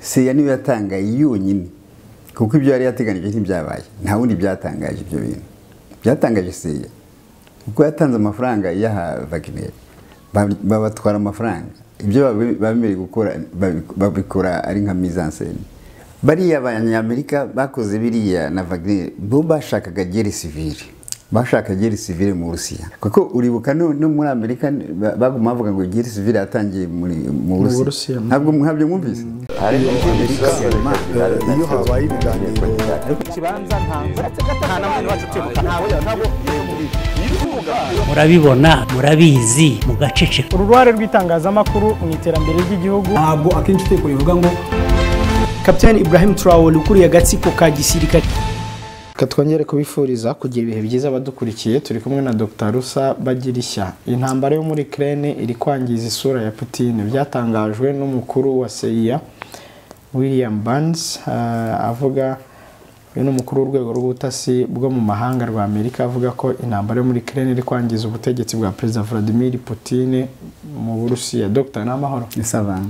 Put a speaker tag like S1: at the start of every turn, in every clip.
S1: seya niwe yatangaye yonyine kuko ibyo yari yateganije ntibyabaye nta wundi byatangaje ibyo bintu byatangaje seya kuko yatanze amafaranga yaha Wagner babatwara amafaranga ibyo babemereye gukora babikora ari nka mise en scène bariya abanyamerika bakoze biriya na Wagner bo bashakaga guerre civile bashaka guerre civile mu Burusiya kuko uribuka no muri Amerika baguma bavuga ngo guerre civile yatangiye mu Burusiya ntabwo mwumvise
S2: ariko iyo habaye ibiganiro
S3: kibanza nta namwe wacu tuvuga ntabwo
S4: murabibona murabizi mugaceceka
S3: uruhare rw'itangazamakuru mu iterambere ry'igihugu
S5: ntabwo akenshi uteko bivuga ngo Kapiteni Ibrahim Traore ukuriye agatsiko ka gisirikare.
S6: Katwongere kubifuriza kugira ibihe byiza badukurikiye turi kumwe na Dr. Rusa Bagirishya. Intambara yo muri Ukraine iri kwangiza isura ya Putin byatangajwe n'umukuru wa CIA William Burns avuga n'umukuru w'urwego rw'ubutasi bwo mu mahanga rwa Amerika avuga ko intambara yo muri Ukraine iri kwangiza ubutegetsi bwa President Vladimir Putin mu Burusiya. Dr. Namahoro.
S1: Isabana.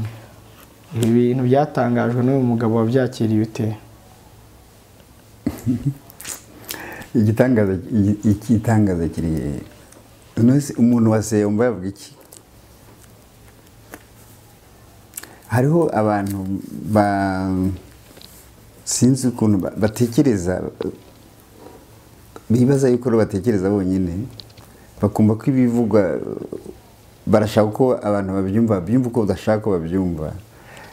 S6: Ibintu byatangajwe n'uyu mugabo wabyakiriye ute?
S1: igitangaza kiri umuntu wase umva yavuga iki hariho abantu sinzi ukuntu batekereza bibaza yuko batekereza bonyine bakumva ko ibivugwa barashaka ko abantu babyumva uko udashaka ko babyumva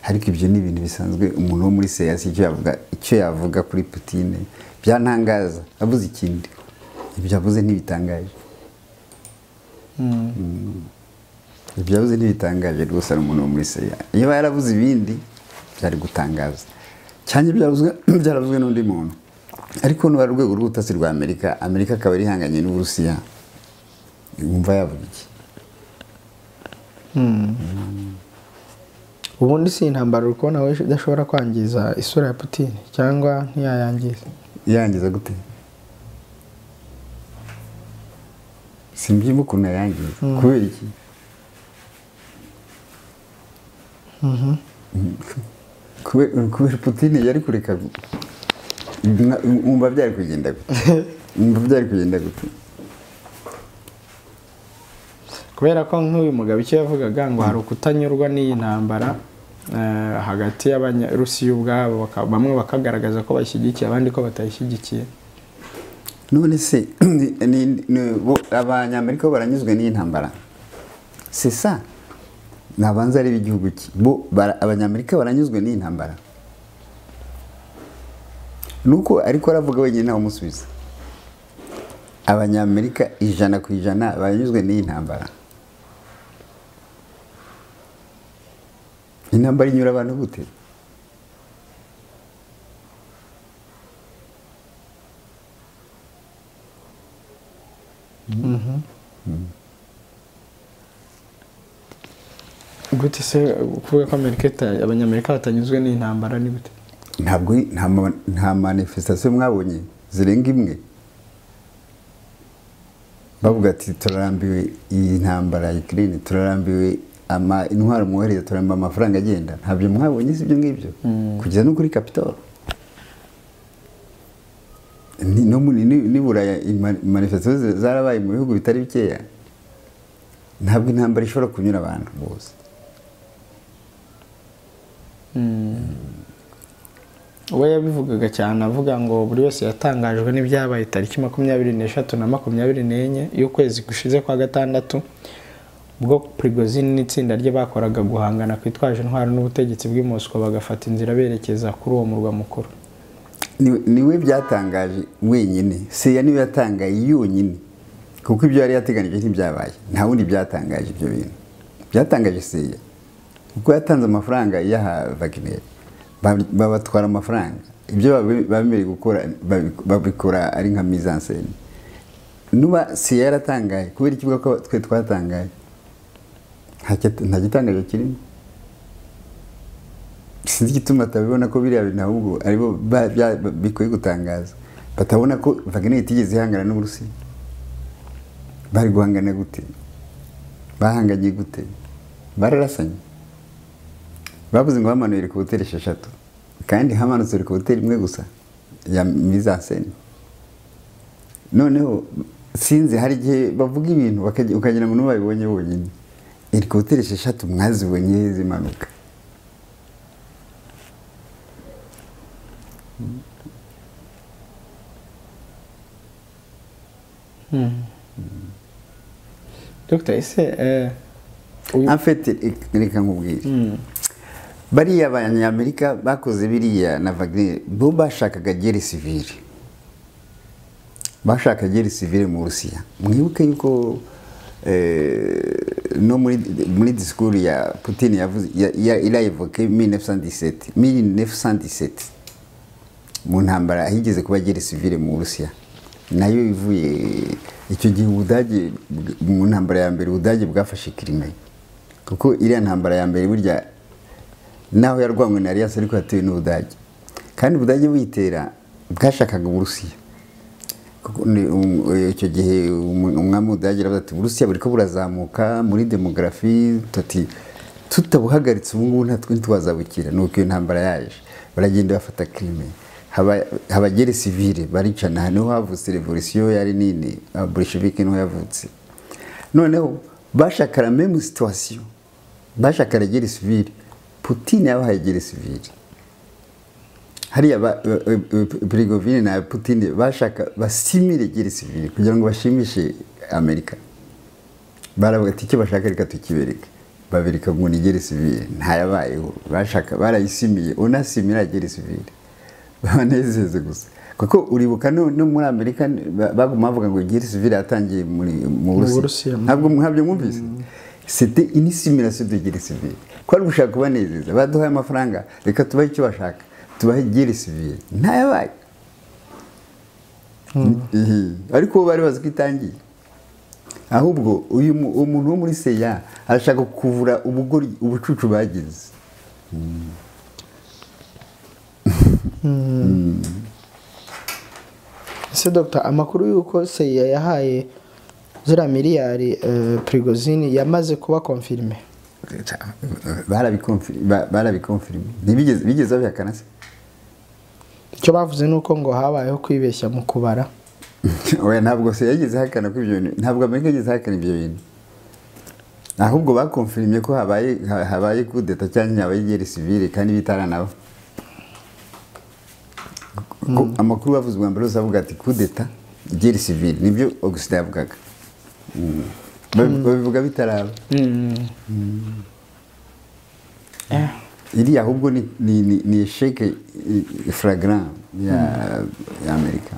S1: ariko ibyo ni ibintu bisanzwe umuntu wo muri siyasi icyo yavuga kuri Putin byantangaza avuze ikindi ibyo yavuze ntibitangaje ibyo yavuze ntibitangaje rwose ari umuntu wo muri siyasi iyo yaravuze ibindi byari gutangaza cyane byaravuzwe n'undi muntu ariko n'uwa rwego rw'ubutasi rwa Amerika akaba ari hanganye n'Uburusiya yumva yavuga iki
S6: Ubundi si intambara ukubona we idashobora kwangiza isura ya Putin cyangwa ntiyayangiza
S1: yangiza gute simbyimo ukuntu yangiza kubera iki kubera Putin yari kureka umva byari kugenda gute
S6: kubera ko nk'uyu mugabo icyo yavugaga ngo hari ukutanyurwa n'iyi ntambara hagati y'Abanyarusiya ubwabo bamwe bakagaragaza ko bashyigikiye abandi ko batayishyigikiye
S1: none se abanyamerika baranyuzwe n'iyi ntambara c'est ça nabanza ari igihugu ki bo abanyamerika baranyuzwe n'iyi ntambara nuko ariko aravuga wenyine nawe umusubiza abanyamerika 100% baranyuzwe n'iyi ntambara intambara inyura abantu gute
S6: gute se kuvuga ko abanyamerika batanyuzwe n'intambara ni gute
S1: ntabwo nta manifestation mwabonye zirenga imwe bavuga ati turarambiwe iyi ntambara ya Ukraine turarambiwe intwaro mwohereza turamba amafaranga agenda ntabyo mwabonye si byo ngibyo kugeza no kuri Capitol nibura manifestation zarabaye mu bihugu bitari bikeya ntabwo intambara ishobora kunyura abantu bose
S6: we yabivugaga cyane avuga ngo buri wese yatangajwe n'ibyabaye tariki 23 na 24 y'ukwezi gushize kwa gatandatu ubwo Prigozhin n'itsinda rye bakoraga guhangana kwitwaje intwaro n'ubutegetsi bw'i Moscow bagafata inzira berekeza kuri uwo murwa mukuru
S1: niwe byatangaje wenyine seya niwe yatangaye yonyine kuko ibyo yari yateganije ntibyabaye nta wundi byatangaje ibyo bintu byatangaje seya kuko yatanze amafaranga yaha Wagner babatwara amafaranga ibyo babemereye gukora babikora ari nka mise en scène nuba seya yaratangaye kubera ikivuga ko twe twatangaye nta gitangaje kirimo sinzi igituma atabibona ko biriya bintu ahubwo aribo bikoye gutangaza batabona ko Wagner itigeze ihangana n'Uburusiya bari guhangana gute bahanganye gute bararasanye bavuze ngo bamanuye helicopter 6 kandi hamanutse helicopter imwe gusa ya mise en scène. Noneho sinzi hari igihe bavuga ibintu ukagira ngo n'ubabibonye bonyine. Helicopter 6 mwazibonye zimanuka.
S6: Dr. ese
S1: en fait reka nkubwire bariya abanyamerika bakoze biriya na Wagner bo bashakaga guerre civile, bashaka guerre civile mu Burusiya. Mwibuke yuko no muri discours ya Putin yavuze il a évoqué 1917 mu ntambara higeze kuba guerre civile mu Burusiya, nayo ivuye icyo gihe Ubudage mu ntambara ya mbere Ubudage bwafashe Crimea, kuko iriya ntambara ya mbere burya naho yarwanywe na Alliance ariko yatewe n'Ubudage, kandi Ubudage buyitera bwashakaga Burusiya. Icyo gihe umwami w'Ubudage aravuga ati Burusiya buriko burazamuka muri demografi, tutabuhagaritse ubu ngubu natwe ntitwazabukira. Nuko iyo ntambara yaje baragenda bafata Crimea, haba guerre civile baricana. Hano havutse revolution yari nini, Bolshevik niho yavutse. Noneho bashaka la même situation, bashaka la guerre civile. Putin yabahaye guerre civile. Hariya Prigozhin na Putin bashaka basimire guerre civile kugira ngo bashimishe Amerika. Baravuga ati icyo bashaka reka tukibereka, babereka ngo ni guerre civile ntayabayeho. Bashaka barayisimiye, unasimira guerre civile banezeze gusa, kuko uribuka no muri Amerika baguma bavuga ngo guerre civile yatangiye mu Burusiya. Ntabwo mwumvise? C'était une simulation de guerre civile. Kwa gushaka kubanezeza baduhaye amafaranga, reka tubahe icyo bashaka, tubahe guerre civile ntayabaye. Ariko bari bazi ko itangiye. Ahubwo uyu umuntu wo muri Seya arashaka kuvura ubugori ubucucu bagize.
S6: ese Dr. amakuru yuko Seya yahaye zira miliyari Prigozhin yamaze kuba confirme?
S1: Barabikonfirme. Bigeze babihakana se?
S6: Icyo bavuze nuko ngo habayeho kwibeshya mu kubara.
S1: Oya, ntabwo se yageze hakana ko ibyo bintu, ntabwo Amerika yageze hakana ibyo bintu. Ahubwo bakonfirmye ko habaye kudeta cyangwa habaye guerre civile kandi bitaranaho. Amakuru bavuzwe mbere uzavuga ati kudeta guerre civile nibyo Augustin yavugaga. Babivuga bitaraba. Iri ahubwo ni échec flagrant ya Amerika.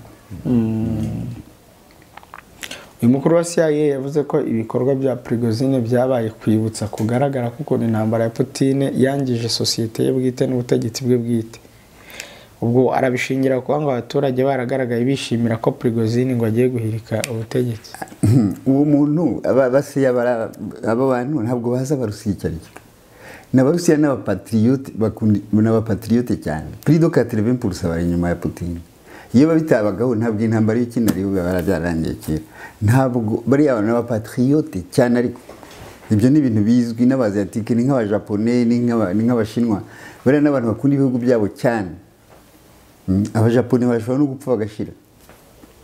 S6: Uyu mukuru wa CIA yavuze ko ibikorwa bya Prigozhin byabaye kwibutsa kugaragara kuko intambara ya Putin yangije societe ye bwite n'ubutegetsi bwe bwite. Ubwo arabishingira kuba ngo abaturage baragaragaye bishimira ko Prigozhin ngo agiye guhirika ubutegetsi.
S1: Uwo muntu abasiya abo bantu ntabwo baza barushyikiranye. N'abarusiya n'abapatriote n'abapatriote cyane. Plus de 80% bari inyuma ya Putin. Iyo babitabagaho ntabwo intambara y'ikinariho barabyarangiye kera. Ntabwo bari abantu n'abapatriote cyane, ariko ibyo ni ibintu bizwi n'abasiatike ni nk'abajaponais ni nk'abashinwa. Bari n'abantu bakunda ibihugu byabo cyane. Abajaponais bashobora no gupfa bagashira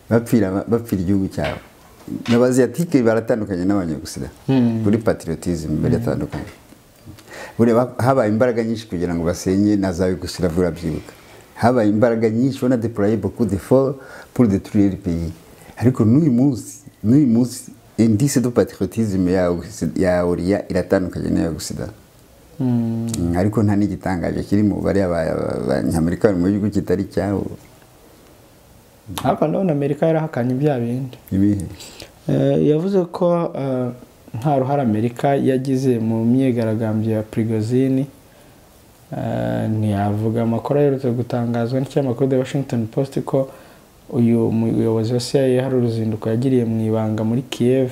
S1: bapfira igihugu cyabo. N'abasiatike baratandukanye n'abanyagusida kuri patriotism baratandukanye. Habaye imbaraga nyinshi kugira ngo basenye na za Yugoslavia burabyibuka. Habaye imbaraga nyinshi, on a déployé beaucoup d'efforts pour détruire le pays. Ariko n'uyu munsi indice de patriotisme ya Oriya iratandukanye na Yugoslavia. Ariko nta n'igitangaje kirimo bari abanyamerika bari mu gihugu kitari cyaho.
S6: Ariko ndabona Amerika yarahakanye ibya bindi.
S1: Ibihe
S6: yavuze ko nta ruhare Amerika yagize mu myigaragambyo ya Prigozhin. Ntiyavuga amakuru aherutse gutangazwa n'ikinyamakuru The Washington Post ko uyu muyobozi wa CIA hari uruzinduko yagiriye mu ibanga muri Kiev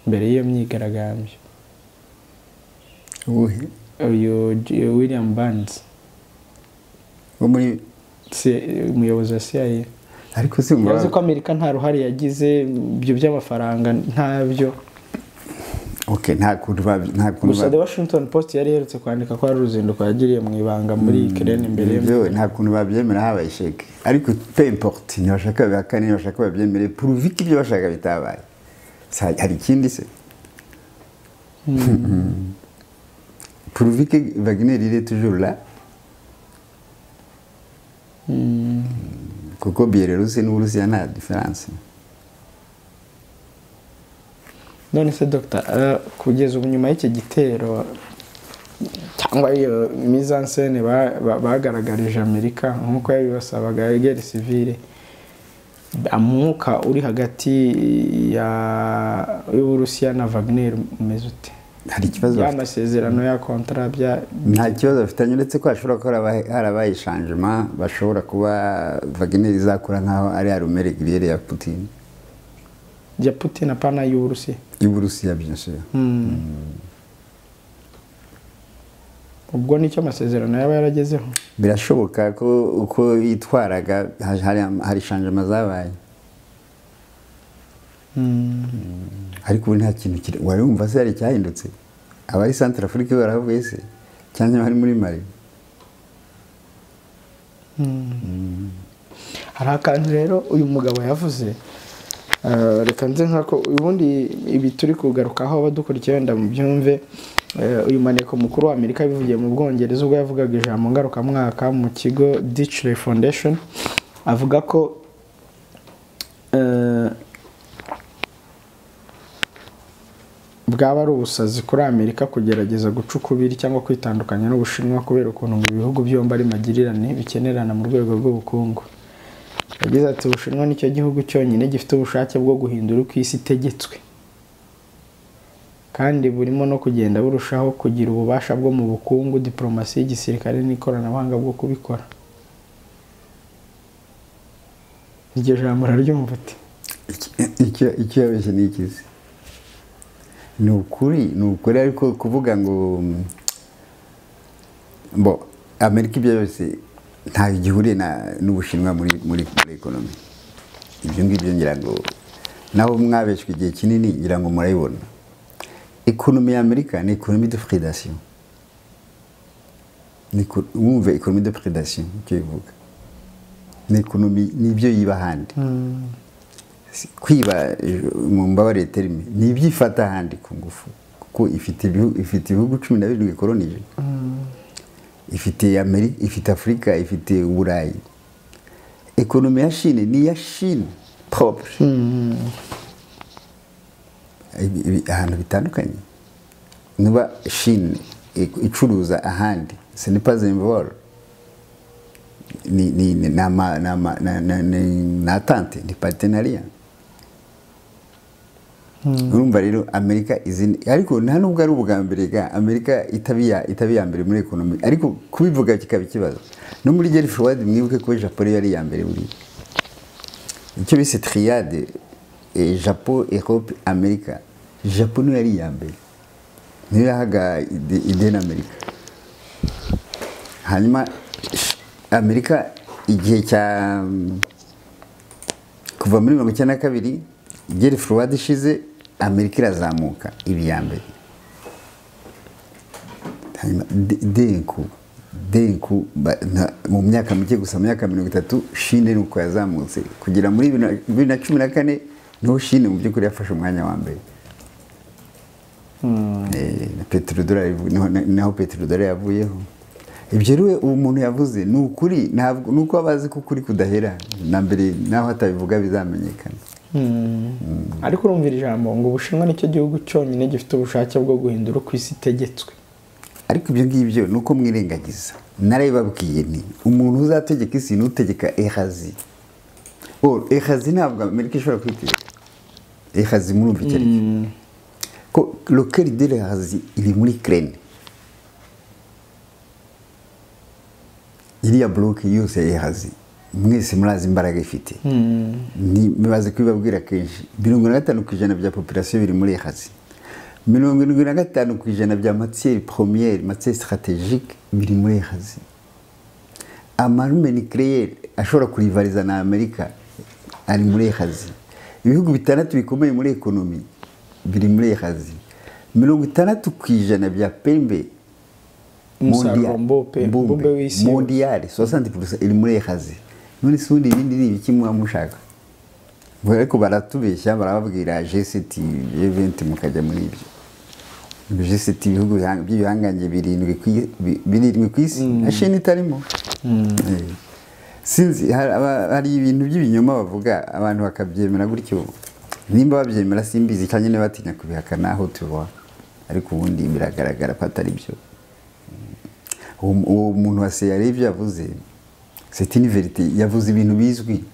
S6: mbere y'iyo myigaragambyo. Uyu William Burns umuyobozi wa CIA.
S1: Ariko se
S6: yavuze ko Amerika nta ruhare yagize ibyo by'amafaranga ntabyo.
S1: okay nta kuntu
S6: gusa The Washington Post yari iherutse kwandika ko ari uruzinduko yagiriye mu ibanga muri Ukraine imbere
S1: y'ibyo nta kuntu babyemera habaye sheke ariko peu importe ntibashaka bakane ntibashaka babyemere prouver ko ibyo bashaka bitabaye hari ikindi se prouver que Wagner il est toujours là kuko Bielorusi n'Uburusiya nta difference.
S6: None se Dr. Kugeza ubu nyuma y'iki gitero cyangwa iyo mise en scène bagaragarije Amerika nkuko yabibasabaga Guerre Civile, amuka uri hagati y'Uburusiya na Wagner umeze ute?
S1: Hari ikibazo
S6: y'amasezerano ya contrat bya
S1: nta kibazo bafitanye uretse ko hashobora kuba harabaye changement, bashobora kuba Wagner izakura nkaho ari arumere Guerre ya Putin.
S6: Ya Putin apana y'Uburusiya.
S1: Y'Uburusiya bien sûr.
S6: Ubwo nicyo amasezerano yaba yaragezeho.
S1: Birashoboka ko uko yitwaraga hari changement zabaye. Ariko nta kintu kiri wari umva se hari cyahindutse. Abari Central Africa baravuye se cyangwa bari muri Mali.
S6: Hari akantu rero uyu mugabo yavuze reka nze nkako ubundi ibi turi kugarukaho badukurikiye wenda mu byumve. Uyu maneko mukuru wa Amerika bivugiye mu Bwongereza ubwo yavugaga ijambo ngaruka mwaka mu kigo Ditchley Foundation, avuga ko bwaba ari ubusazi kuri Amerika kugerageza guca ukubiri cyangwa kwitandukanya n'Ubushinwa kubera ukuntu mu bihugu byombi ari magirirane bikenerana mu rwego rw'ubukungu. Yagize ati Ubushinwa nicyo gihugu cyonyine gifite ubushake bwo guhindura uko isi itegetswe kandi burimo no kugenda burushaho kugira ububasha bwo mu bukungu, diplomasi, igisirikare n'ikoranabuhanga bwo kubikora. Iryo jambo raryumva ati
S1: icyo yabeshye ni ikizi. Ni ukuri ariko kuvuga ngo bo Amerika ibyo byose nta gihuriye n'Ubushinwa muri economy. Ibyo ngibyo ngira ngo naho mwabeshwe igihe kinini ngira ngo murayibona. Economy ya Amerika ni economy de prédation. Mwumve economy de prédation icyo ivuga. Ni economy nibyo yiba handi. Kwiba mu mbabare terime ni ibyifata handi ku ngufu kuko ifite ibihugu 12 bikolonije. Ifite Amerika, ifite Afrika, ifite Uburayi. Economy ya Chine ni ya Chine propre. Ahantu bitandukanye. Niba Chine icuruza ahandi, ce n'est pas un vol. Ni natante, ni partenariat. Urumva rero Amerika izindi ariko nta nubwo ari ubwa mbere ga Amerika itabiya mbere muri economy ariko kubivuga kikaba kibazo. No muri Guerre Froide mwibuke ko Japan yari ya mbere buri. Icyo bise triade Japan, Europe, Amerika. Japan yari ya mbere. Niyo yahaga ide na Amerika. Hanyuma Amerika igihe cya kuva muri 1992 Guerre Froide ishize Amerika irazamuka ibi ya mbere. Denku mu myaka mike gusa mu myaka 30 Chine nuko yazamutse kugira muri 2014 no Chine mu byukuri yafashe umwanya wa mbere. Petrodolari naho petrodolari yavuyeho. Ibyo rero umuntu yavuze ni ukuri ntabwo nuko abazi ko kuri kudahera na mbere naho atabivuga bizamenyekana.
S6: Ariko urumvira ijambo ngo Ubushinwa nicyo gihugu cyonyine gifite ubushake bwo guhindura uko isi itegetswe.
S1: Ariko ibyo ngibyo nuko mwirengagiza. Narababwiye ni umuntu uzategeka isi n'utegeka ehazi. Ehazi ntabwo Amerika ishobora kwitegeka. Ehazi murumva icyo aricyo. Ko local de l'ehazi iri muri Ukraine. Iriya bloke yose ehazi. Mwese murazi imbaraga ifite. Ni bibaze kwibabwira kenshi 55% bya population biri muri ehazi. 75% bya matière première, matière stratégique biri muri ehazi. Amarume nucléaire ashobora kurivaliza na Amerika ari muri ehazi. Ibihugu bitandatu bikomeye muri economy biri muri ehazi. 60% bya pembe
S6: umusaruro mbumbe w'isi
S1: mondial 60% iri muri ekazi none sundi ibindi ni ibiki mushaka ariko baratubeshya barababwira G7 G20 mukajya muri ibyo G7 ibihugu by'ibihanganye birindwi ku isi asheni itarimo sinzi hari ibintu by'ibinyoma bavuga abantu bakabyemera gutyo nimba babyemera simbizi cyane ne batinya kubihakana aho tuba ariko ubundi biragaragara ko atari byo uwo muntu wase yarebye yavuze c'est une vérité yavuze ibintu bizwi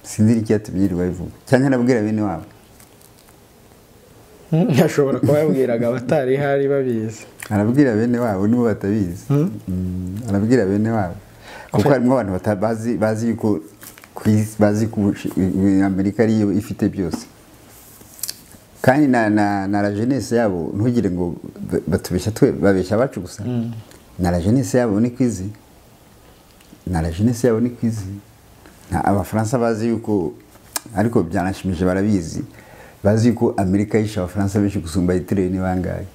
S1: sinzi icyatumye bivuga cyane nabwira bene wabo
S6: yashobora kuba yabwiraga abatari hari babizi
S1: arabwira bene wabo nibo batabizi arabwira bene wabo kuko harimo abantu bazi yuko bazi ko Amerika ariyo ifite byose kandi na la jeunesse yabo ntugire ngo batubeshya twe babeshya bacu gusa na la jeunesse yabo ni kwizi na la jeunesse yabo ni kwizi abafaransa bazi yuko ariko byanashimije barabizi bazi yuko Amerika yisha abafaransa benshi gusumba Hitler ni bangaye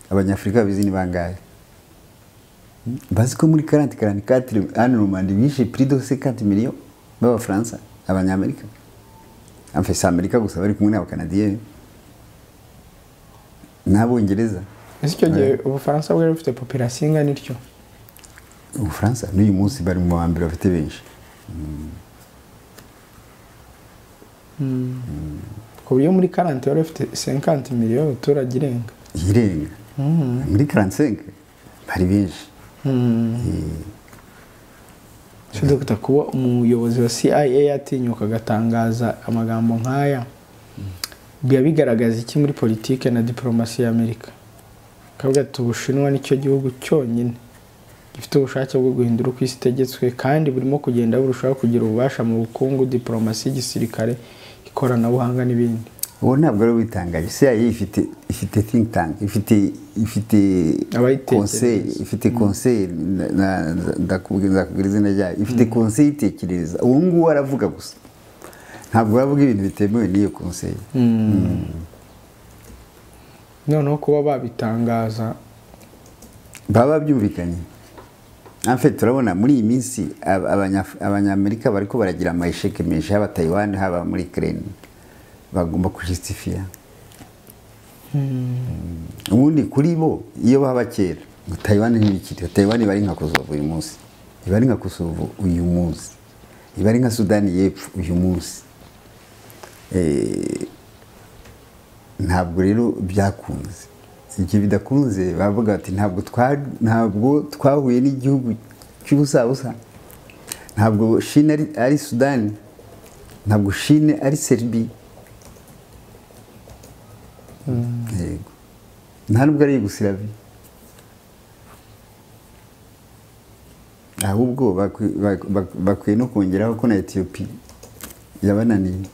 S1: abanyafrika bizi ni bangaye bazi ko muri 44 ans Normandie bishe plus de 50 millions b'abafaransa abanyamerika amfise Amerika gusa bari kumwe n'abakanadiye n'abongereza
S6: icyo gihe ubufaransa bwari bufite population ingana ityo
S1: ubufaransa n'uyu munsi bari mu bambere bafite benshi
S6: ku buryo muri 40 bari bafite 50 millions abaturage
S1: irenga muri 45 bari benshi
S6: Dr. kuba umuyobozi wa CIA yatinyuka agatangaza amagambo nk'aya biba bigaragaza iki muri politike na diplomasi ya Amerika kavuga ati Ubushinwa nicyo gihugu cyonyine gifite ubushake bwo guhindura uko isi itegetswe kandi burimo kugenda burushaho kugira ububasha mu bukungu diplomasi igisirikare ikoranabuhanga n'ibindi
S1: ubu ntabwo ari witangaje CIA ifite think tank ifite conseil ndakubwira izina ryayo ifite conseil itekereza ubu ngubu aravuga gusa ntabwo bavuga ibintu bitemewe n'iyo conseil
S6: noneho kuba babitangaza
S1: baba byumvikanye en fait turabona muri iyi minsi abanyamerika bariko baragira amasheke menshi haba Taiwan haba muri Ukraine bagomba kujustifia ubundi kuri bo iyo baba kera Taiwan ntibikiri Taiwan bari nka Kosovo uyu munsi bari nka Kosovo uyu munsi bari nka Sudani y'Epfo uyu munsi ntabwo rero byakunze iki bidakunze bavuga ati ntabwo twahuye n'igihugu cy'ubusabusa ntabwo Chine ari Sudani ntabwo Chine ari Serbia nta nubwo ari Yugoslavia ahubwo bakwiye no kongeraho ko na Ethiopia yabananiye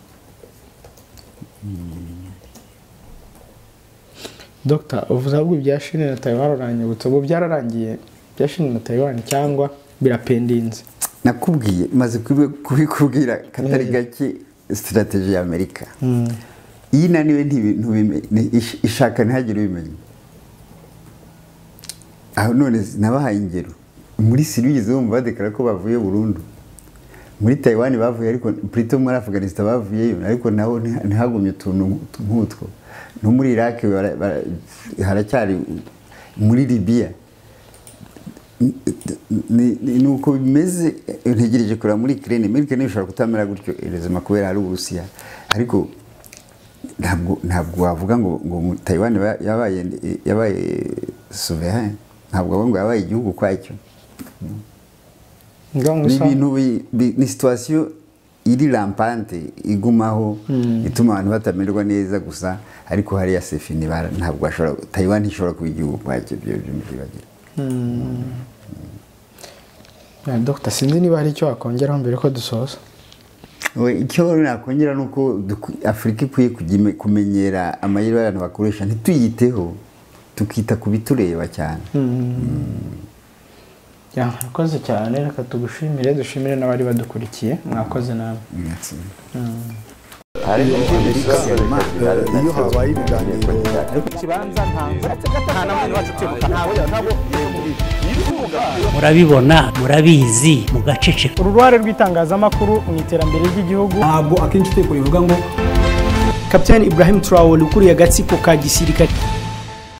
S6: Dr. uvuze ahubwo ibya Chine na Taiwan uranyibutsa ubu byararangiye bya Chine na Taiwan cyangwa birapendinze
S1: nakubwiye maze kubikubwira katari gake strategy ya Amerika iyi naniwe ishaka ntihagire ubimenya aho none nabahaye ingero muri Syria bumva badekara ko bavuye burundu muri Taiwan bavuye ariko plutôt muri Afghanistan bavuyeyo ariko naho ntihagumye utuntu nk'utwo no muri Iraq haracyari muri Libya nuko bimeze ntegereje kura muri Ukraine bishobora kutamera gutyo erezema kubera ari Burusiya ariko ntabwo wavuga ngo Taiwan yabaye souverain ntabwo ngo yabaye igihugu kwacyo ni situation iri rampante igumaho ituma abantu batamererwa neza gusa ariko hariya sefini ntabwo bashobora Taiwan ishobora kuba igihugu kwacyo byo byumvibagira
S6: Dr. sinzi niba hari icyo wakongeraho mbere ko dusoza
S1: icyo nakongera nuko Afrika ikwiye kumenyera amayeri y'abantu bakoresha ntituyiteho tukita ku bitureba cyane
S6: mwakoze cyane reka tugushimire dushimire n'abari badukurikiye mwakoze namwe
S2: iyo habaye ibiganiro
S3: ikibanza nta na mwene wacu utibuka ntabwo
S4: murabibona murabizi mugaceceka.
S5: uruhare rw'itangazamakuru mu iterambere ry'igihugu
S7: ntabwo akenshi iteko rivuga ngo
S5: Kapiteni Ibrahim Traore ukuriye agatsiko ka gisirikare